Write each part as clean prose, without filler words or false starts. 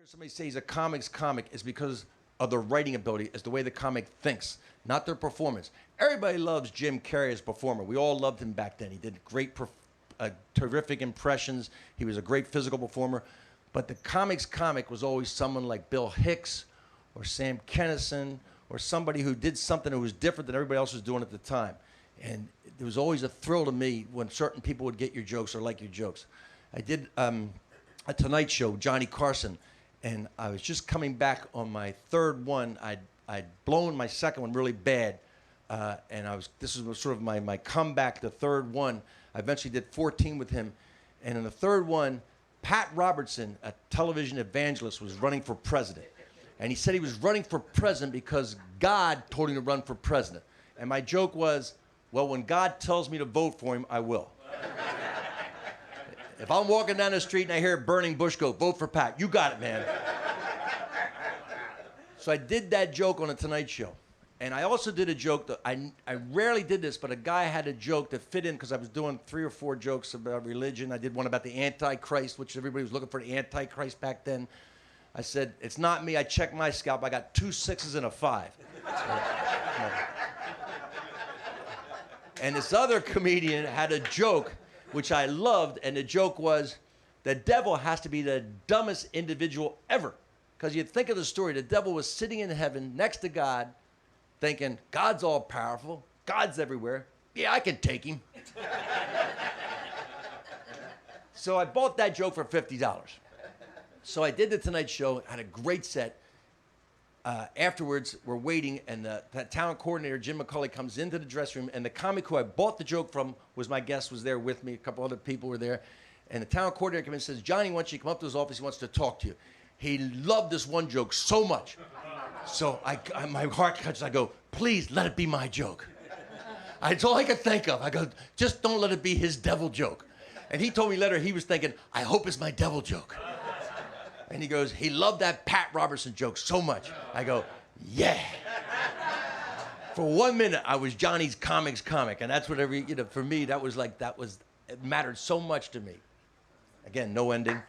Somebody say he's a comic is because of their writing ability, is the way the comic thinks, not their performance. Everybody loves Jim Carrey as a performer. We all loved him back then. He did great, terrific impressions. He was a great physical performer. But the comic was always someone like Bill Hicks or Sam Kinison or somebody who did something that was different than everybody else was doing at the time. And it was always a thrill to me when certain people would get your jokes or like your jokes. I did a Tonight Show, Johnny Carson. And I was just coming back on my third one. I'd blown my second one really bad. And this was sort of my comeback, the third one. I eventually did 14 with him. And in the third one, Pat Robertson, a television evangelist, was running for president. And he said he was running for president because God told him to run for president. And my joke was, well, when God tells me to vote for him, I will. If I'm walking down the street and I hear a burning bush go, vote for Pat, you got it, man. So I did that joke on The Tonight Show. And I also did a joke that I rarely did this, but a guy had a joke that fit in because I was doing 3 or 4 jokes about religion. I did one about the Antichrist, which everybody was looking for the Antichrist back then. I said, it's not me. I checked my scalp. I got 2 6s and a 5. And this other comedian had a joke which I loved, and the joke was, the devil has to be the dumbest individual ever. Because you'd think of the story, the devil was sitting in heaven next to God, thinking, God's all powerful, God's everywhere, yeah, I can take him. So I bought that joke for $50. So I did the Tonight Show, had a great set. Afterwards, we're waiting, and the talent coordinator, Jim McCulley, comes into the dressing room, and the comic who I bought the joke from was my guest, was there with me. A couple other people were there. And the talent coordinator came in and says, Johnny wants you to come up to his office. He wants to talk to you. He loved this one joke so much. So my heart catches. I go, please let it be my joke. That's all I could think of. I go, just don't let it be his devil joke. And he told me later he was thinking, I hope it's my devil joke. And he goes, he loved that Pat Robertson joke so much. I go, yeah. For 1 minute, I was Johnny's comic. And that's what for me, it mattered so much to me. Again, no ending.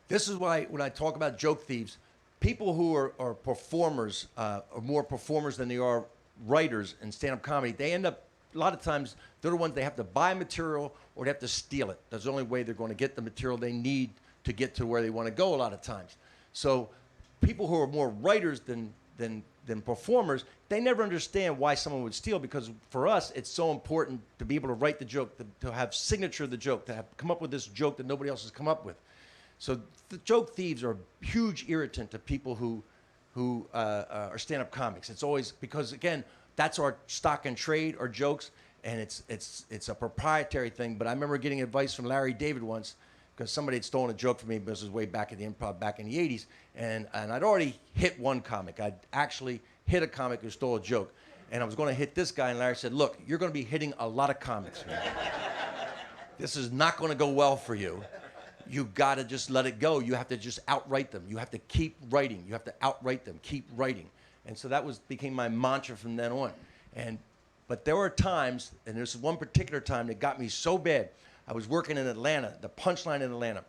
This is why, when I talk about joke thieves, people who are performers, are more performers than they are writers in stand-up comedy, they end up, a lot of times, they're the ones they have to buy material or they have to steal it. That's the only way they're going to get the material they need to get to where they want to go a lot of times. So people who are more writers than performers, they never understand why someone would steal, because for us, it's so important to be able to write the joke, to have signature of the joke, to have come up with this joke that nobody else has come up with. So the joke thieves are a huge irritant to people who are stand-up comics. It's always, because again, that's our stock and trade, our jokes, and it's a proprietary thing. But I remember getting advice from Larry David once, because somebody had stolen a joke from me. This was way back at the Improv back in the 80s, and I'd already hit one comic. I'd actually hit a comic who stole a joke, and I was going to hit this guy, and Larry said, look, you're going to be hitting a lot of comics. This is not going to go well for you. You got to just let it go. You have to just outright them. You have to keep writing. You have to outright them. Keep writing. And so that became my mantra from then on. But there were times, and there's one particular time that got me so bad. I was working in Atlanta, the Punchline in Atlanta.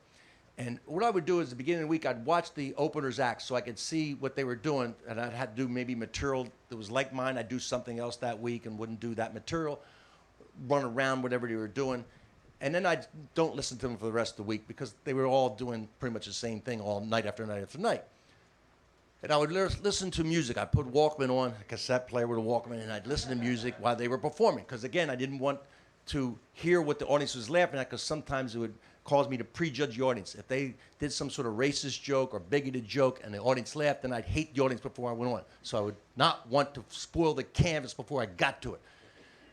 And what I would do is, at the beginning of the week, I'd watch the openers act so I could see what they were doing. And I'd have to do maybe material that was like mine. I'd do something else that week and wouldn't do that material, run around whatever they were doing. And then I don't listen to them for the rest of the week, because they were all doing pretty much the same thing all night after night after night. And I would listen to music. I'd put Walkman on, a cassette player with a Walkman, and I'd listen to music while they were performing. Because again, I didn't want to hear what the audience was laughing at, because sometimes it would cause me to prejudge the audience. If they did some sort of racist joke or bigoted joke and the audience laughed, then I'd hate the audience before I went on. So I would not want to spoil the canvas before I got to it.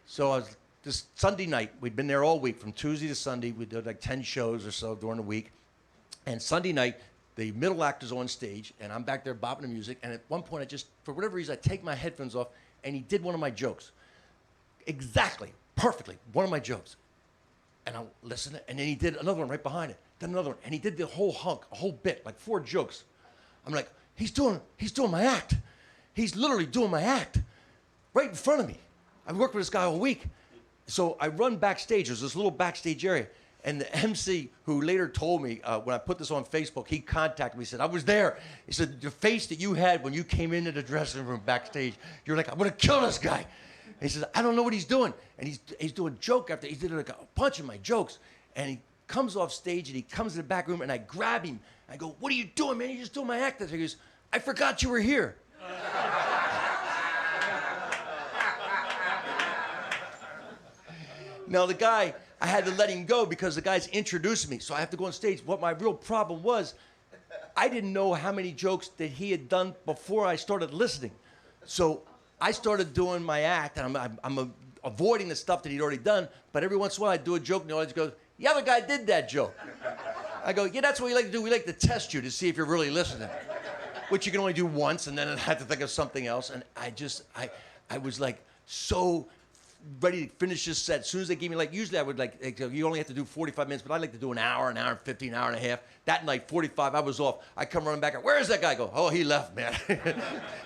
So this Sunday night, we'd been there all week, from Tuesday to Sunday. We did like 10 shows or so during the week. And Sunday night, the middle actor's on stage, and I'm back there bopping the music. And at one point, for whatever reason, I take my headphones off, and he did one of my jokes. Exactly, perfectly, one of my jokes. And I listened, and then he did another one right behind it, then another one. And he did the whole hunk, a whole bit, like 4 jokes. I'm like, he's doing my act. He's literally doing my act right in front of me. I've worked with this guy all week. So I run backstage. There's this little backstage area. And the MC, who later told me, when I put this on Facebook, he contacted me. He said, I was there. He said, the face that you had when you came into the dressing room backstage, you're like, I'm going to kill this guy. And he says, I don't know what he's doing. And he's doing joke after, he's doing like a bunch of my jokes. And he comes off stage and he comes to the back room and I grab him. I go, what are you doing, man? You're just doing my act. He goes, I forgot you were here. Now the guy, I had to let him go because the guy's introduced me, so I have to go on stage. What my real problem was, I didn't know how many jokes that he had done before I started listening. So I started doing my act, and I'm avoiding the stuff that he'd already done, but every once in a while I'd do a joke, and the audience goes, the other guy did that joke. I go, yeah, that's what we like to do. We like to test you to see if you're really listening, which you can only do once, and then I have to think of something else. And I was like so ready to finish this set. As soon as they gave me, like, usually I would you only have to do 45 minutes, but I like to do an hour and 15, an hour and a half. That night, 45, I was off. I come running back, where is that guy? I go, oh, he left, man.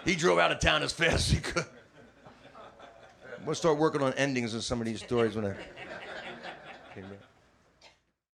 He drove out of town as fast as he could. I'm gonna start working on endings of some of these stories when I...